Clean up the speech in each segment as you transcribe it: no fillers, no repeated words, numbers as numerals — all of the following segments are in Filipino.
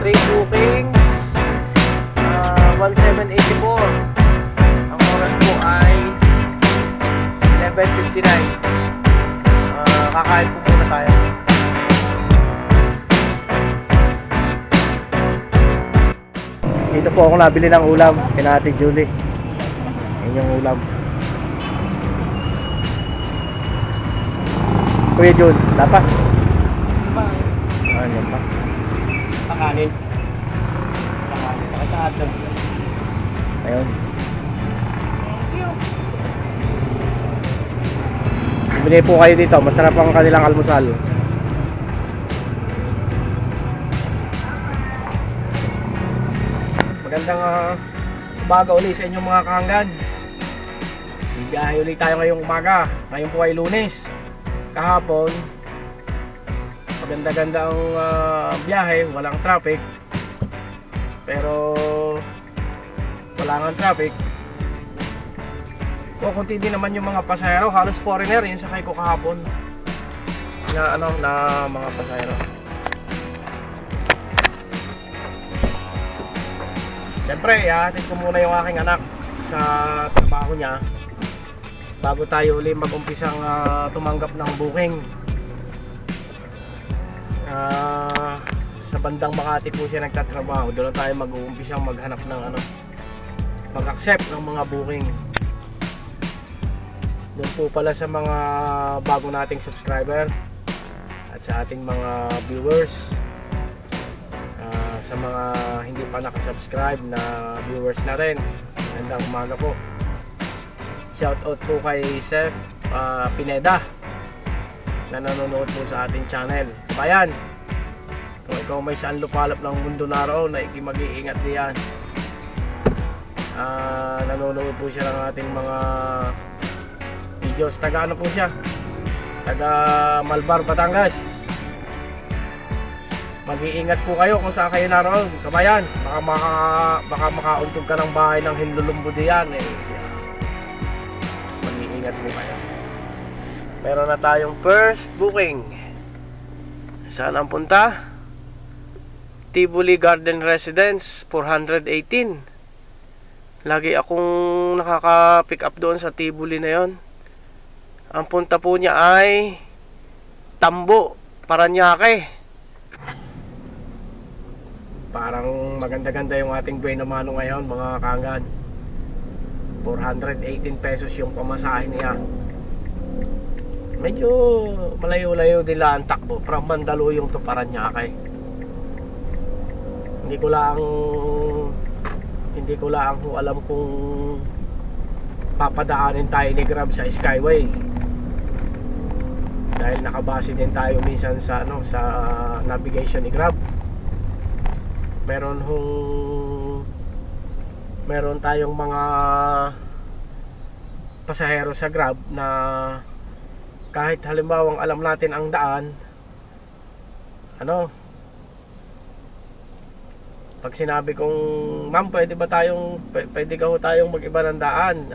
Free booking 1784. Ang oras po ay 11:59. Kakain po muna tayo. Dito po ako nabili ng ulam kina Ate Julie. Yan yung ulam. Kuya Jun, dapat? Ano pa? Pakanin. Pakitaat lang. Ayun. Bumili po kayo dito, masarap ang kanilang almusal. Magandang umaga ulit sa inyong mga kahanggan. Bibiyahe ulit tayo ngayong umaga. Ngayon po ay Lunes. Kahapon maganda-ganda ang biyahe, walang traffic. Pero wala nga traffic. Kunti din naman yung mga pasahero, halos foreigner yun sakay ko kahapon. Na mga pasahero. Siyempre, ihatid ko muna yung aking anak sa trabaho niya bago tayo ulit mag-umpisang tumanggap ng booking. Sa bandang Makati po siya nagtatrabaho. Doon tayo mag-uumpisang maghanap ng mag-accept ng mga booking. Doon po pala sa mga bago nating subscriber at sa ating mga viewers, sa mga hindi pa nakasubscribe na viewers na rin, magandang umaga po. Shoutout po kay Seth Pineda na nanonood po sa ating channel. Bayan, kung ikaw may saan lupalop ng mundo naroon na mag-iingat diyan. Nanonood po siya ng ating mga videos. Taga ano po siya? Taga Malbar, Batangas. Mag-iingat po kayo kung saan kayo naroon. Kabayan, baka makauntog ka ng bahay ng hinlulumbo diyan Mag-iingat po kayo. Meron na tayong first booking. Saan ang punta? Tivoli Garden Residence 418. Lagi akong nakaka-pick up doon sa Tivoli na yon. Ang punta po niya ay Tambo, Paranaque. Parang maganda-ganda yung ating Buena Mano ngayon mga kaanggan. 418 pesos yung pamasahe niya. Medyo malayo-layo nila ang takbo from Mandaluyong to Paranaque. Hindi ko lang alam kung papadaanin tayo ni Grab sa Skyway. Dahil nakabase din tayo minsan sa sa navigation ni Grab. Meron tayong mga pasahero sa Grab na kahit halimbawang alam natin ang daan, pag sinabi kong ma'am pwede ka ho tayong mag-iba ng daan,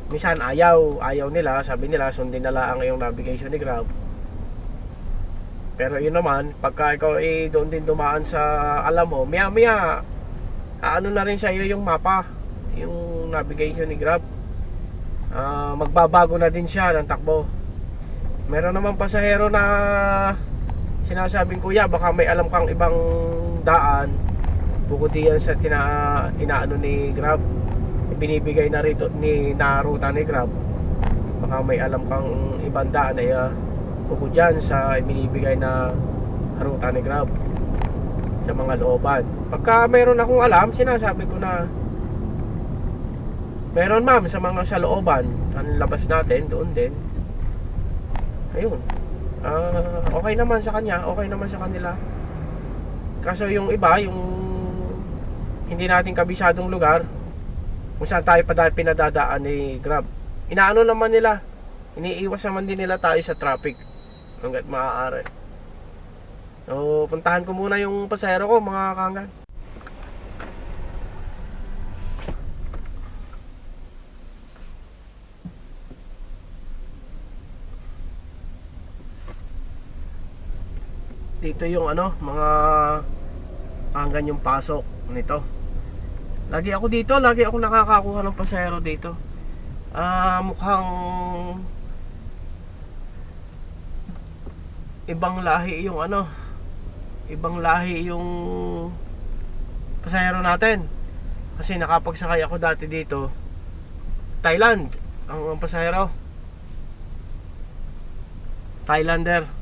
minsan ayaw nila, sabi nila sundin na lang ang iyong navigation ni Grab. Pero yun naman, pagka ikaw doon din dumaan sa alam mo, maya na rin sa iyo yung mapa, yung navigation ni Grab. Magbabago na din siya ng takbo. Meron naman pasahero na sinasabing, kuya baka may alam kang ibang daan bukod diyan sa inaano ni Grab, binibigay na rito na ruta ni Grab. Baka may alam kang ibang daan ay bukod dyan sa binibigay na ruta ni Grab sa mga looban. Pagka meron akong alam, sinasabi ko na meron ma'am sa mga sa looban, ang labas natin doon din. Ayun, okay naman sa kanya, okay naman sa kanila. Kaso yung iba, yung hindi natin kabisadong lugar kung saan tayo pinadadaan ni Grab, inaano naman nila, iniiwas naman din nila tayo sa traffic hanggat maaari. So puntahan ko muna yung pasahero ko mga kaanggan. ito yung ano, mga hanggang yung pasok nito. Lagi ako dito, lagi ako nakakakuha ng pasahero dito. Mukhang ibang lahi yung ano, ibang lahi yung pasahero natin. Kasi nakapagsakay ako dati dito, Thailand ang pasahero, Thailander.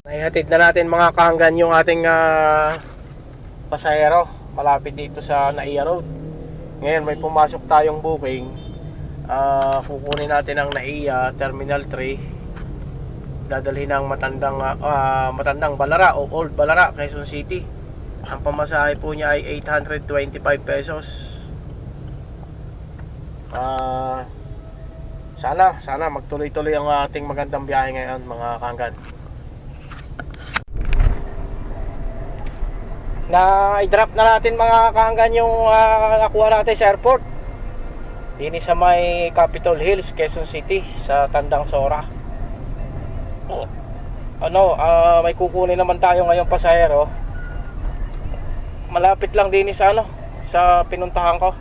Naihatid na natin mga kahanggan yung ating pasahero malapit dito sa Naiya Road. Ngayon may pumasok tayong booking. Kukunin natin ang Naiya Terminal 3, dadalhin ng Matandang Balara o Old Balara, Quezon City. Ang pamasahe po niya ay 825 pesos. Sana magtuloy-tuloy ang ating magandang biyahe ngayon mga kahanggan. Na-i-drop na natin mga kahanggan yung nakuha natin sa airport. Dini sa may Capitol Hills, Quezon City, sa Tandang Sora. May kukunin naman tayo ngayong pasahero. Malapit lang din sa sa pinuntahan ko.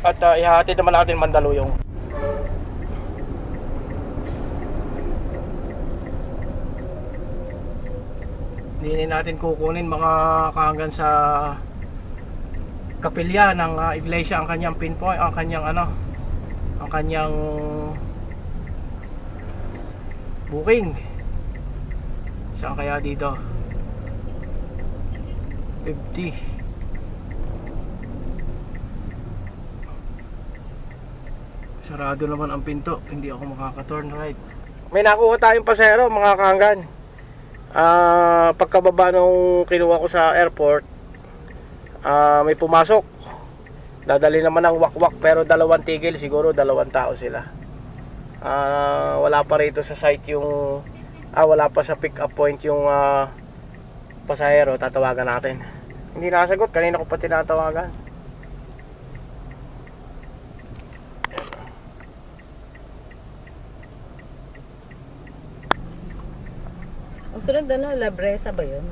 At ihahatid naman natin Mandaluyong. Hindi natin kukunin mga kahanggan sa kapilya ng iglesia ang kanyang pinpoint, ang kanyang booking. Saan kaya dito? 50. Sarado naman ang pinto, hindi ako makaka-turn right. May nakuha tayong pasahero mga kahanggan. Pagkababa nung kinuha ko sa airport, may pumasok. Dadali naman ng wakwak, pero dalawang tigil, siguro dalawang tao sila. Wala pa rito sa site yung wala pa sa pick up point yung pasahero. Tatawagan natin. Hindi nakasagot, kanina ko pa tinatawagan. Ang sunod La Bresa ba yun?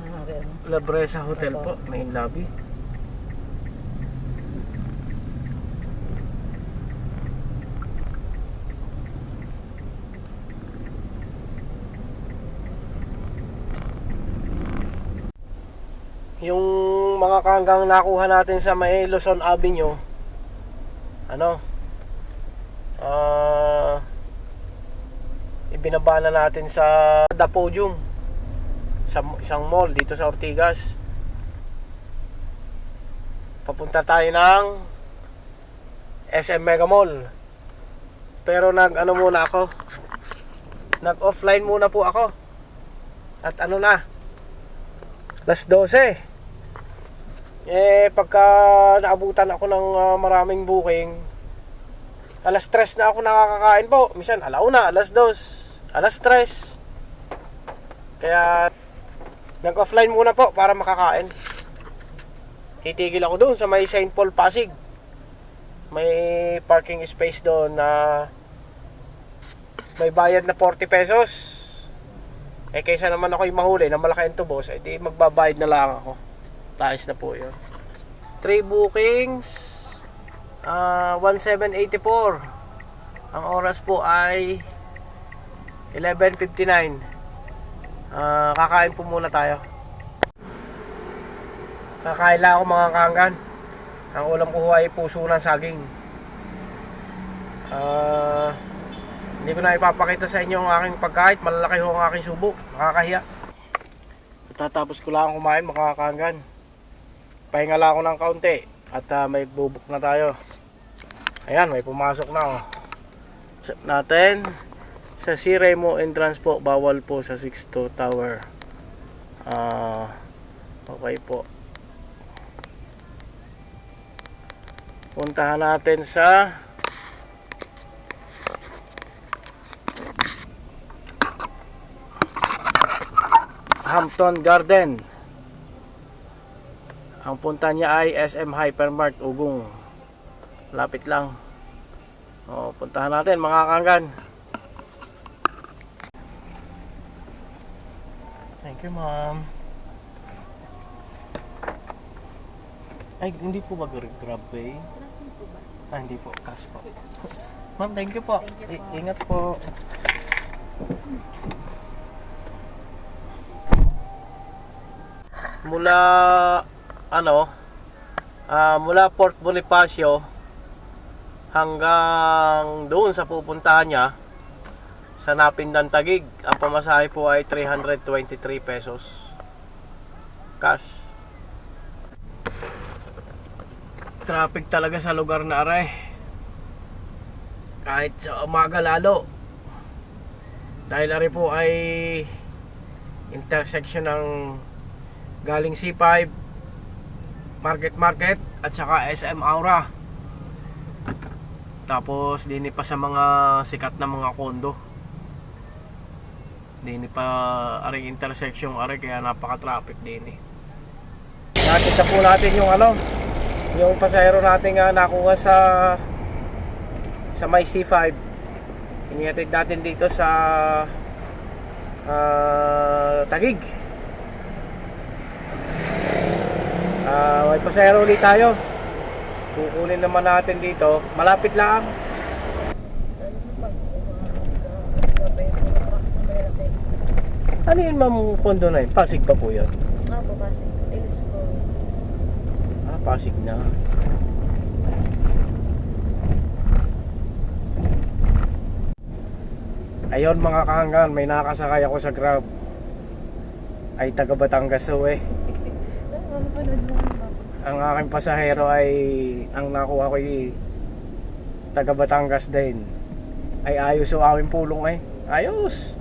La Bresa Hotel po, main lobby. Yung mga kahanggang nakuha natin sa may Luzon Avenue, ibinaba na natin sa The Podium, sa isang mall dito sa Ortigas. Papunta tayo ng SM Mega Mall. Pero muna ako, nag-offline muna po ako. At alas 12. Pagka naabutan ako ng maraming booking, alas 3 na ako nakakakain po. Minsan alauna, alas 2, alas 3. Kaya nag-offline muna po para makakain. Titigil ako doon sa may St. Paul, Pasig. May parking space doon na may bayad na 40 pesos. Kaysa naman ako'y mahuli na malaki ang tubos, di magbabayad na lang ako. Taas na po yun. 3 bookings, 1784. Ang oras po ay 11:59. Kakain po muna tayo. Kakain lang ako mga kahanggan. Ang ulam ko ay puso ng saging. Hindi ko na ipapakita sa inyo ang aking pagkain. Malalaki ho ang aking subo. Nakakahiya. Tatapos ko lang kumain mga kahanggan. Pahinga lang ako ng kaunti. At may bubuk na tayo. Ayan, may pumasok na. Set natin. Sa C. Remo entrance po. Bawal po sa 6-2 tower. Okay po. Puntahan natin sa Hampton Garden. Ang punta niya ay SM Hypermart Ugong. Lapit lang. Puntahan natin mga kahanggan. Thank you, ma'am. Ay, hindi po ba grab pay? Hindi po. Cash po. Ma'am, thank you po. Ingat po. Mula, mula Port Bonifacio hanggang doon sa pupuntahan niya sa Napindan Taguig, ang pamasahe po ay 323 pesos cash. Traffic talaga sa lugar na aray, kahit sa umaga lalo, dahil ari po ay intersection ng galing C5 Market at saka SM Aura, tapos din pa sa mga sikat na mga kondo, din pa aring intersection ari, kaya napaka-traffic din eh. Nakita po natin yung yung pasahero natin nga nakuha sa may C5. Inihatid natin dito sa Taguig. May pasahero ulit tayo. Kukunin naman natin dito. Malapit lang. Ano yun, ma'am, kondo na yun? Pasig pa po yun? Po, Pasig. Ilis ko. Pasig na. Ayun mga kahanggan, may nakasakay ako sa Grab. Ay taga Batangas eh. Ang aking pasahero ay, ang nakuha ko ay taga Batangas din. Ay ayos o aming pulong eh. Ayos.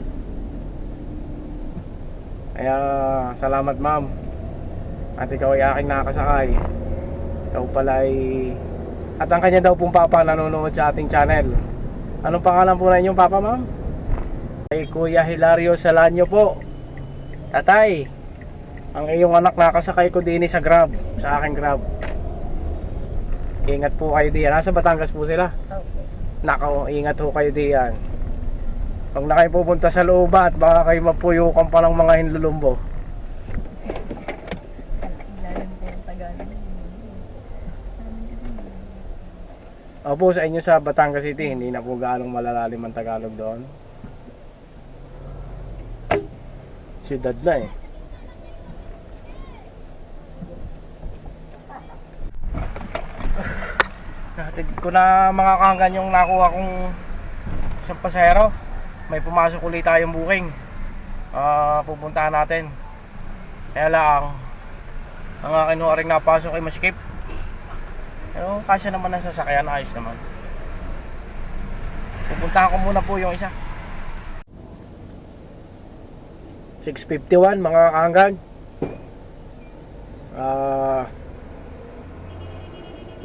Kaya salamat ma'am. At ikaw ay aking nakasakay. Ikaw pala ay, at ang kanya daw pong papa nanonood sa ating channel. Anong pangalan po na inyong papa, ma'am? Ay Kuya Hilario Salanyo po. Tatay, ang iyong anak nakasakay ko din sa Grab, sa aking Grab. Ingat po kayo diyan. Nasa Batangas po sila. Ingat po kayo diyan. Pag na kayo pupunta sa loobat, baka kayo mapuyukan pa ng mga hinlulumbo. Opo, sa inyo sa Batangas City, hindi na po gano'ng malalalim ang Tagalog doon. Siyudad na eh. Nahatid ko na mga kahanggan yung nakuha kong isang pasahero. May pumasok ulit tayong booking. Pupuntahan natin. Kaya lang, ang akin ho rin napasok ay masikip. Pero kasya naman ang sasakyan, ayos naman. Pupuntahan ko muna po yung isa. 6:51 mga kahanggan.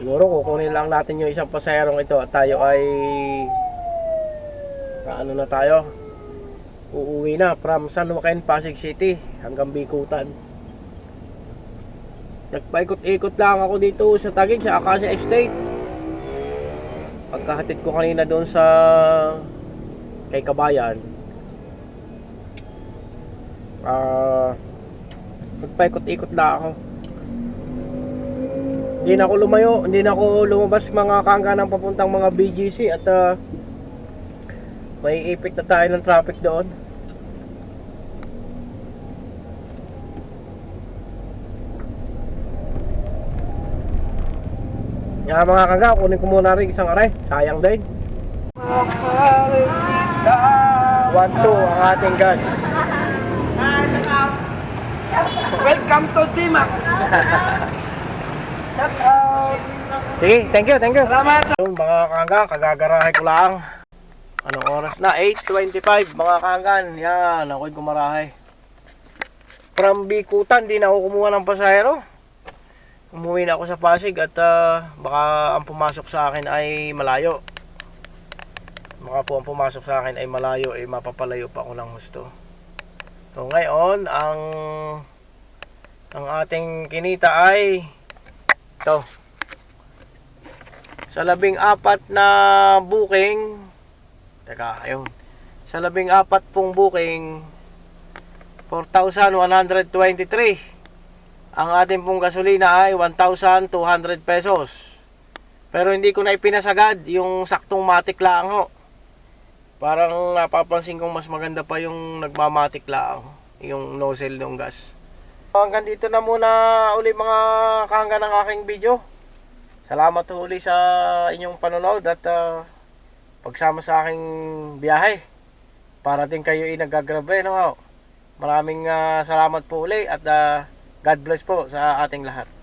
Siguro kukunin lang natin yung isang pasaherong ito at tayo ay na tayo, uuwi na from San Joaquin, Pasig City hanggang Bikutan. Nagpaikot-ikot lang ako dito sa Taguig, sa Acacia Estate. Pagkahatid ko kanina doon sa kay Kabayan, nagpaikot-ikot lang ako. Hindi na ako lumayo, hindi na ako lumabas mga kahanggan ng papuntang mga BGC at may ipit na tayo ng traffic doon. Yan mga kahanggan, kunin ko muna rin isang aray, sayang din. 1-2 ang ating gas. Welcome to D-Max. Shout out. Sige, thank you. Salamat. Yun, mga kahanggan, kagagarahe ko lang. Anong oras na? 8:25 mga kahanggan. Yan, ako'y gumarahe. From Bikutan, di na ako kumuha ng pasahero. Umuwi na ako sa Pasig at baka ang pumasok sa akin ay malayo. Baka po ang pumasok sa akin ay malayo, ay mapapalayo pa ako ng husto. So ngayon, ang ating kinita ay ito. Sa 14 na booking, teka, ayun. Sa 14 pong booking, 4,123. Ang ating pong gasolina ay 1,200 pesos. Pero hindi ko na ipinasagad yung saktong matik lang ho. Parang napapansin kong mas maganda pa yung nagmamatik lang, yung nozzle ng gas. Hanggang dito na muna uli mga kahanggan ng aking video. Salamat uli sa inyong panonood at pagsama sa aking biyahe. Para din kayo nagagrabe, no? Maraming salamat po uli at God bless po sa ating lahat.